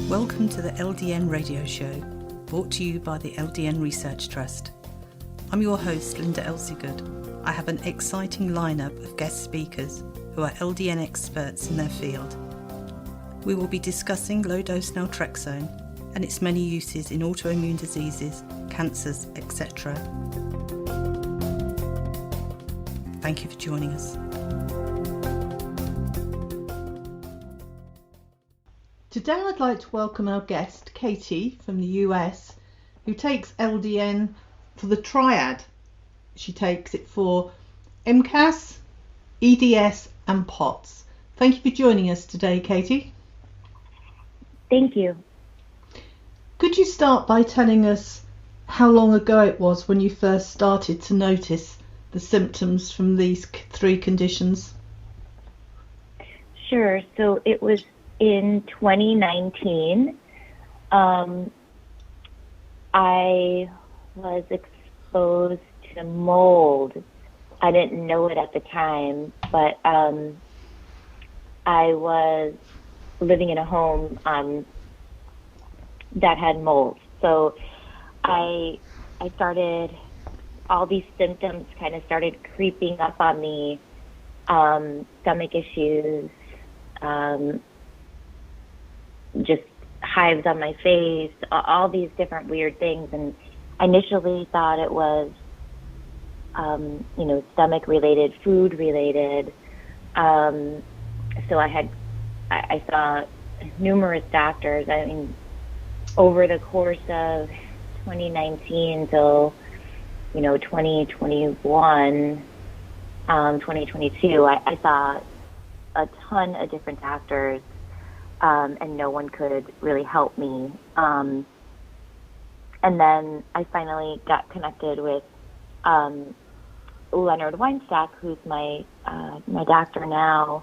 Welcome to the LDN radio show, brought to you by the LDN Research Trust. I'm your host, Linda Elsiegood. I have an exciting lineup of guest speakers who are LDN experts in their field. We will be discussing low-dose Naltrexone and its many uses in autoimmune diseases, cancers, etc. Thank you for joining us. Today I'd like to welcome our guest, Katie from the US, who takes LDN for the triad. She takes it for MCAS, EDS and POTS. Thank you for joining us today, Katie. Thank you. Could you start by telling us how long ago it was when you first started to notice the symptoms from these three conditions? Sure. So it was in 2019. I was exposed to mold. I didn't know it at the time, but I was living in a home that had mold. So I started, all these symptoms kind of started creeping up on me, stomach issues, just hives on my face, all these different weird things. And I initially thought it was, stomach related, food related. So I saw numerous doctors. I mean, over the course of 2019 till, 2021, 2022, I saw a ton of different doctors, and no one could really help me. And then I finally got connected with Leonard Weinstock, who's my doctor now,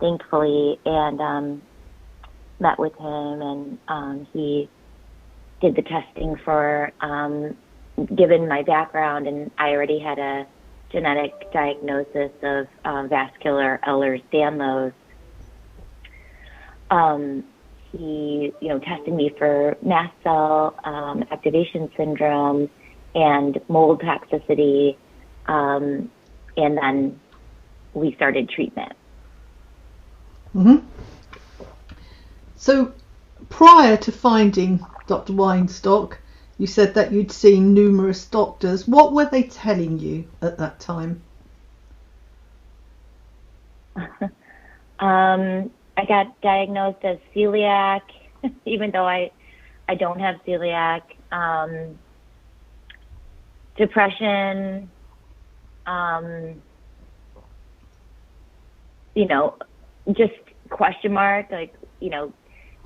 thankfully, and met with him, and he did the testing for, given my background, and I already had a genetic diagnosis of vascular Ehlers-Danlos. He, tested me for mast cell activation syndrome and mold toxicity, and then we started treatment. Mm-hmm. So prior to finding Dr. Weinstock, you said that you'd seen numerous doctors. What were they telling you at that time? I got diagnosed as celiac, even though I don't have celiac. Depression, just question mark,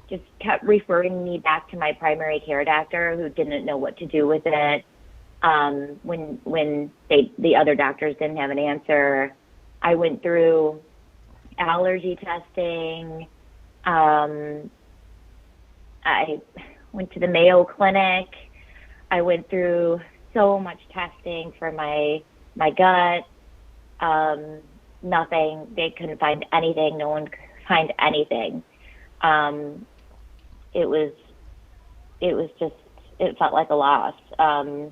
just kept referring me back to my primary care doctor, who didn't know what to do with it. When the other doctors didn't have an answer, I went through allergy testing. I went to the Mayo Clinic. I went through so much testing for my gut. Nothing. They couldn't find anything. No one could find anything. It was just, it felt like a loss. And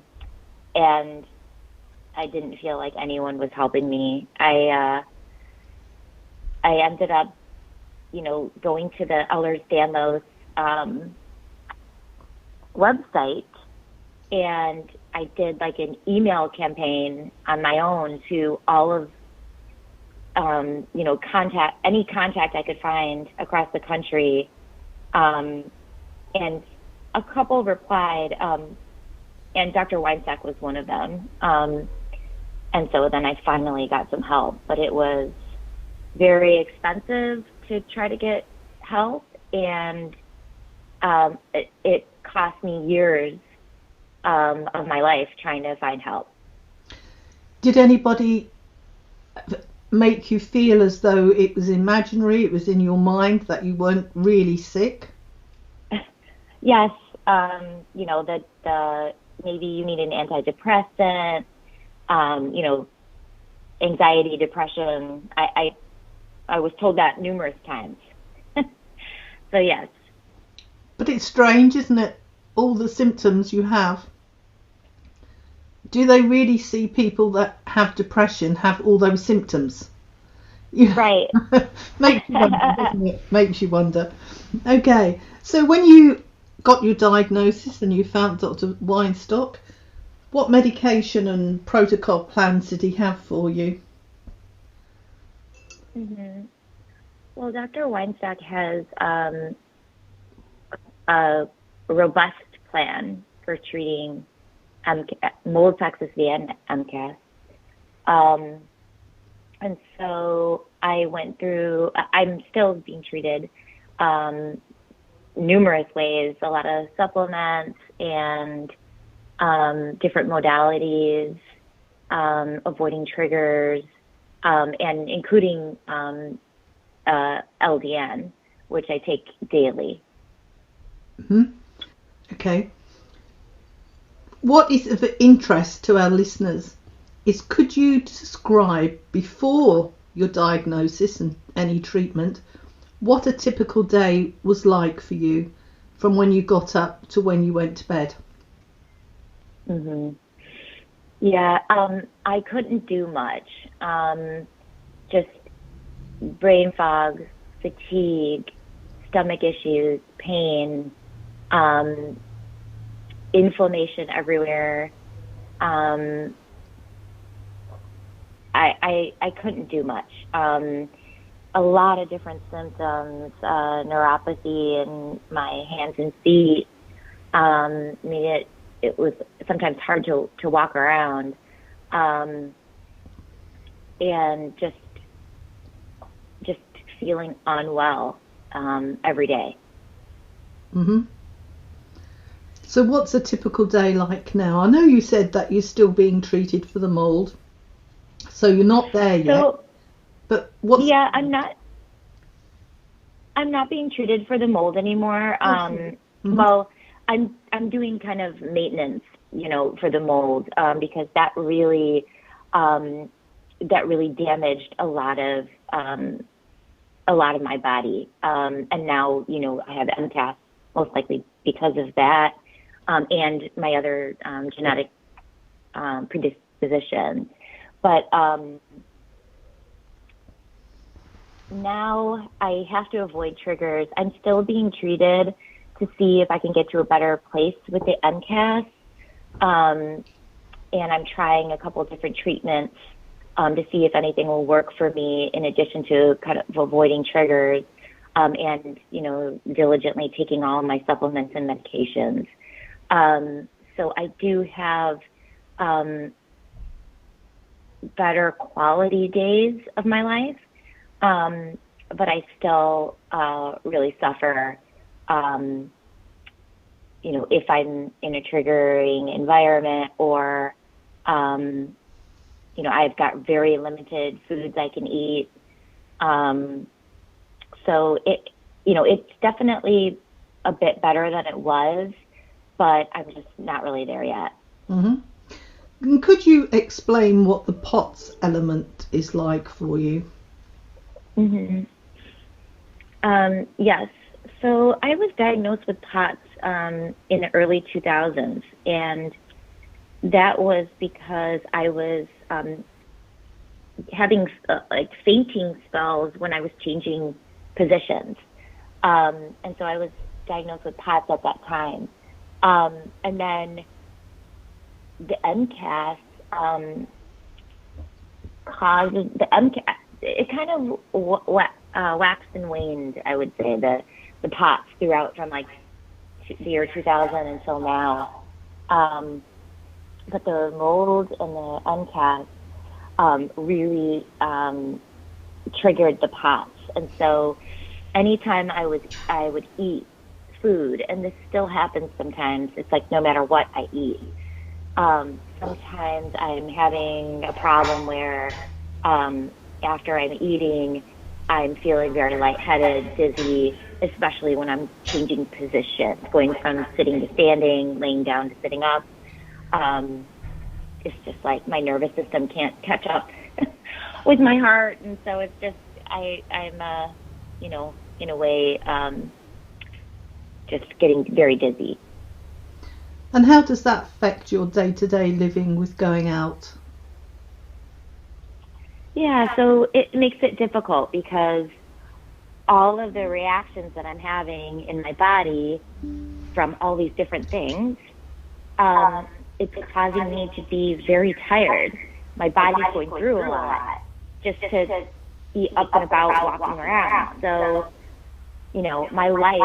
I didn't feel like anyone was helping me. I ended up, going to the Ehlers-Danlos website, and I did an email campaign on my own to all of, any contact I could find across the country. And a couple replied, and Dr. Weinstock was one of them. And so then I finally got some help, but it was very expensive to try to get help, and it cost me years of my life trying to find help. Did anybody make you feel as though it was imaginary, it was in your mind, that you weren't really sick? Yes, that maybe you need an antidepressant, anxiety, depression. I was told that numerous times. So yes. But it's strange, isn't it? All the symptoms you have. Do they really see people that have depression have all those symptoms? Right. Makes you wonder, doesn't it? Makes you wonder. Okay, so when you got your diagnosis and you found Dr. Weinstock, what medication and protocol plans did he have for you? Well, Dr. Weinstock has a robust plan for treating mold toxicity and MCAS. And so I went through, I'm still being treated numerous ways, a lot of supplements and different modalities, avoiding triggers, and including LDN, which I take daily. Okay. What is of interest to our listeners is, could you describe, before your diagnosis and any treatment, what a typical day was like for you from when you got up to when you went to bed? Yeah, I couldn't do much. Just brain fog, fatigue, stomach issues, pain, inflammation everywhere. I couldn't do much. A lot of different symptoms, neuropathy in my hands and feet. I mean, it was sometimes hard to walk around, and just feeling unwell every day. So what's a typical day like now? I know you said that you're still being treated for the mold, so you're not there yet. So, but what's... Yeah, I'm not being treated for the mold anymore. Well, I'm doing kind of maintenance, for the mold, because that really damaged a lot of my body. And now, I have MCAS, most likely because of that, and my other genetic predisposition. But now I have to avoid triggers. I'm still being treated to see if I can get to a better place with the MCAS. And I'm trying a couple of different treatments to see if anything will work for me, in addition to kind of avoiding triggers, and, diligently taking all my supplements and medications. So I do have better quality days of my life, but I still really suffer, if I'm in a triggering environment, or, I've got very limited foods I can eat. So it's definitely a bit better than it was, but I'm just not really there yet. And could you explain what the POTS element is like for you? Yes. So I was diagnosed with POTS in the early 2000s, and that was because I was having fainting spells when I was changing positions. And so I was diagnosed with POTS at that time. And then the MCAS causes the MCAS. It kind of waxed and waned, I would say, the POTS throughout from like the year 2000 until now. But the mold and the MCAS really triggered the POTS, and so anytime I would eat food, and this still happens sometimes. It's like no matter what I eat. Sometimes I'm having a problem where after I'm eating, I'm feeling very lightheaded, dizzy, especially when I'm changing positions, going from sitting to standing, laying down to sitting up. It's just like my nervous system can't catch up with my heart, and so it's just I'm in a way just getting very dizzy. And how does that affect your day-to-day living with going out? Yeah, so it makes it difficult because all of the reactions that I'm having in my body from all these different things, it's causing me to be very tired. My body's going through a lot just to be up and about, walking around. So, you know, my life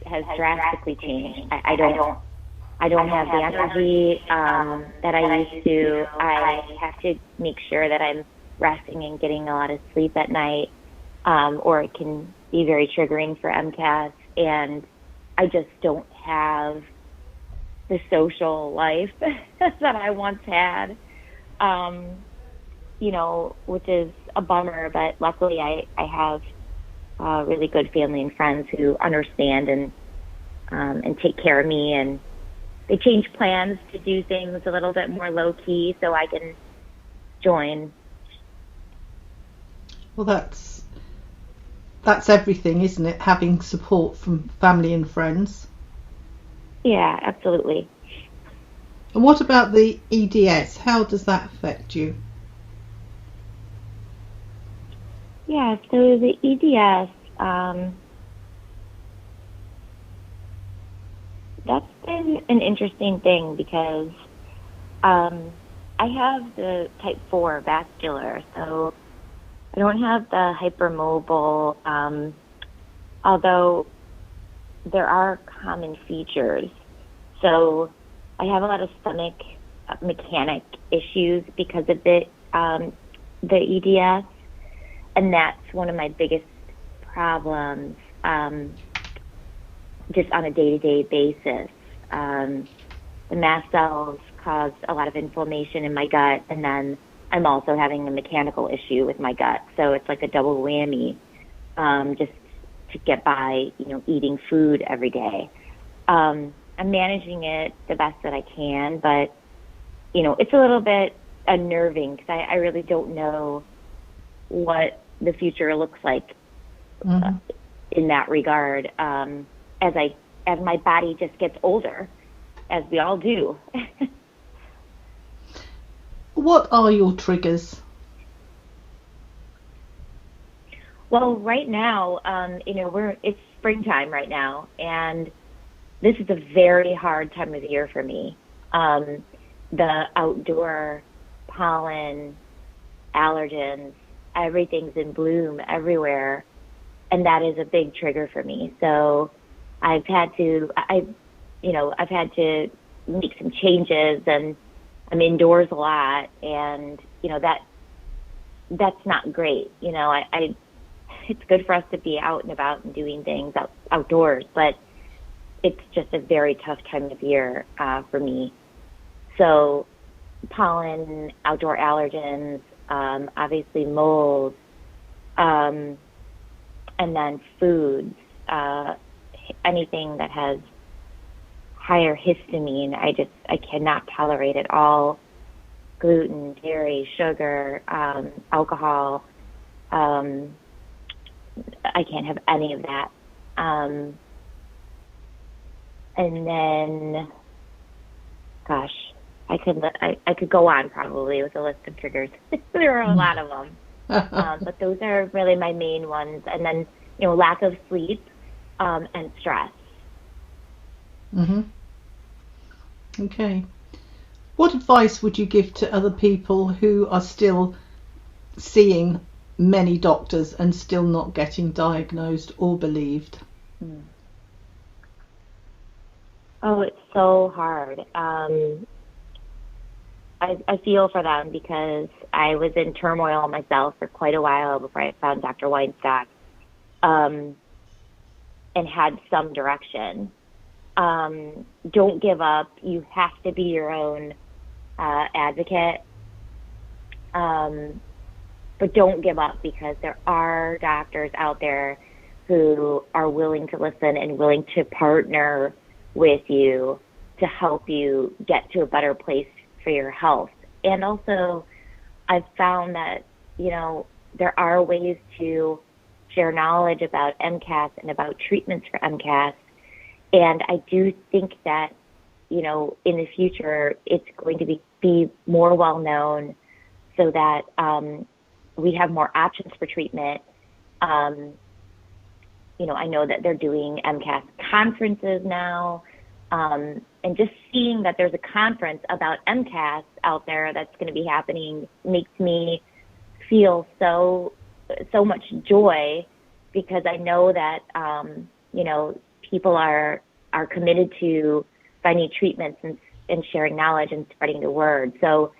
has drastically changed. I don't have the energy that I used to. I have to make sure that I'm resting and getting a lot of sleep at night, or it can be very triggering for MCAS. And I just don't have the social life that I once had, you know, which is a bummer. But luckily I have really good family and friends who understand and take care of me, and they change plans to do things a little bit more low key so I can join. Well, that's everything, isn't it? Having support from family and friends. Yeah, absolutely. And what about the EDS? How does that affect you? Yeah, so the EDS, that's been an interesting thing because I have the type 4 vascular, so I don't have the hypermobile, although there are common features. So I have a lot of stomach mechanic issues because of the EDS, and that's one of my biggest problems just on a day-to-day basis. The mast cells cause a lot of inflammation in my gut, and then I'm also having a mechanical issue with my gut. So it's like a double whammy, just to get by, you know, eating food every day. I'm managing it the best that I can, but, you know, it's a little bit unnerving because I really don't know what the future looks like in that regard, as my body just gets older, as we all do. What are your triggers? Well, right now, you know, it's springtime right now, and this is a very hard time of the year for me. The outdoor pollen, allergens, everything's in bloom everywhere, and that is a big trigger for me. So I've had to make some changes, and I'm indoors a lot, and, you know, that's not great. You know, it's good for us to be out and about and doing things outdoors, but it's just a very tough time of year for me. So pollen, outdoor allergens, obviously mold, and then foods, anything that has higher histamine, I cannot tolerate at all. Gluten, dairy, sugar, alcohol, I can't have any of that. And then, gosh, I could go on probably with a list of triggers. There are a lot of them, but those are really my main ones. And then, you know, lack of sleep and stress. Okay. What advice would you give to other people who are still seeing many doctors and still not getting diagnosed or believed? Oh, it's so hard. I feel for them because I was in turmoil myself for quite a while before I found Dr. Weinstock, and had some direction. Don't give up. You have to be your own advocate. But don't give up, because there are doctors out there who are willing to listen and willing to partner with you to help you get to a better place for your health. And also, I've found that, you know, there are ways to share knowledge about MCAS and about treatments for MCAS And I do think that, in the future, it's going to be more well known so that we have more options for treatment. I know that they're doing MCAS conferences now. And just seeing that there's a conference about MCAS out there that's going to be happening makes me feel so much joy, because I know that, people are committed to finding treatments and sharing knowledge and spreading the word. So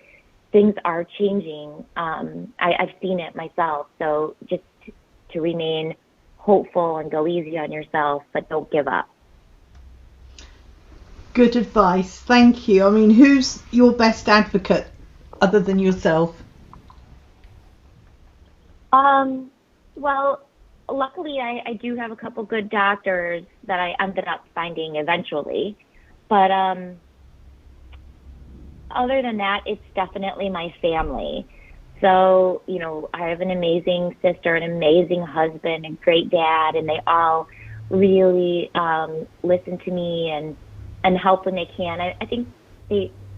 things are changing. I've seen it myself. So just to remain hopeful and go easy on yourself, but don't give up. Good advice. Thank you. I mean, who's your best advocate other than yourself? Well, luckily I do have a couple good doctors that I ended up finding eventually. But other than that, it's definitely my family. So, I have an amazing sister, an amazing husband, a great dad, and they all really listen to me and help when they can. I think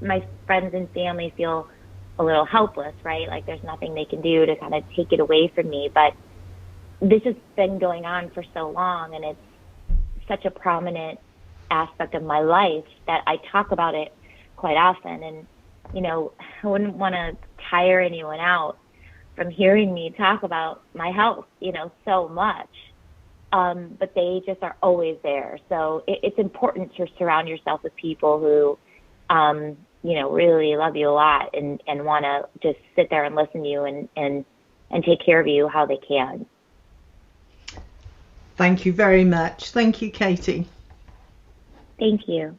my friends and family feel a little helpless, right? Like there's nothing they can do to kind of take it away from me. But this has been going on for so long, and it's such a prominent aspect of my life that I talk about it quite often. And, I wouldn't want to tire anyone out from hearing me talk about my health, so much. But they just are always there. So it's important to surround yourself with people who, really love you a lot and want to just sit there and listen to you and take care of you how they can. Thank you very much. Thank you, Katie. Thank you.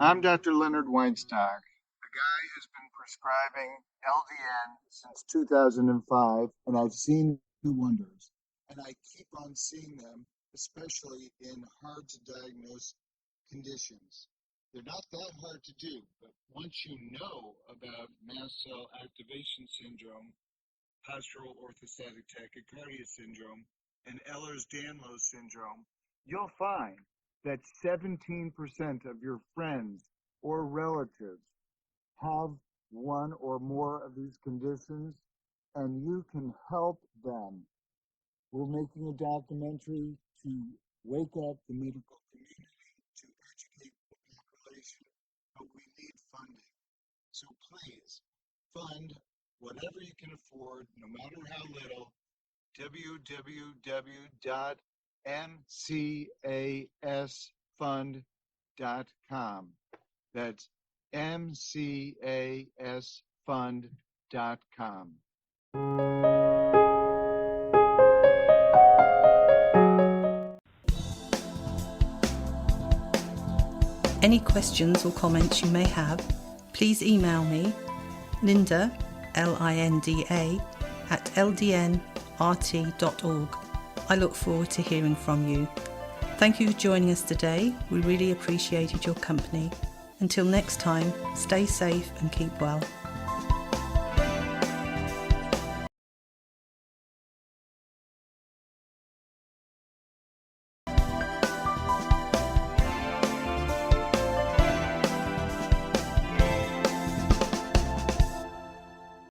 I'm Dr. Leonard Weinstock, a guy who's been prescribing LDN since 2005, and I've seen the wonders. And I keep on seeing them, especially in hard-to-diagnose conditions. They're not that hard to do, but once you know about mast cell activation syndrome, postural orthostatic tachycardia syndrome, and Ehlers-Danlos syndrome, you'll find that 17% of your friends or relatives have one or more of these conditions, and you can help them. We're making a documentary to wake up the medical community, to educate the population, but we need funding. So please fund whatever you can afford, no matter how little. www.mcasfund.com. That's mcasfund.com. Any questions or comments you may have, please email me, Linda, Linda, at ldnrt.org. I look forward to hearing from you. Thank you for joining us today. We really appreciated your company. Until next time, stay safe and keep well.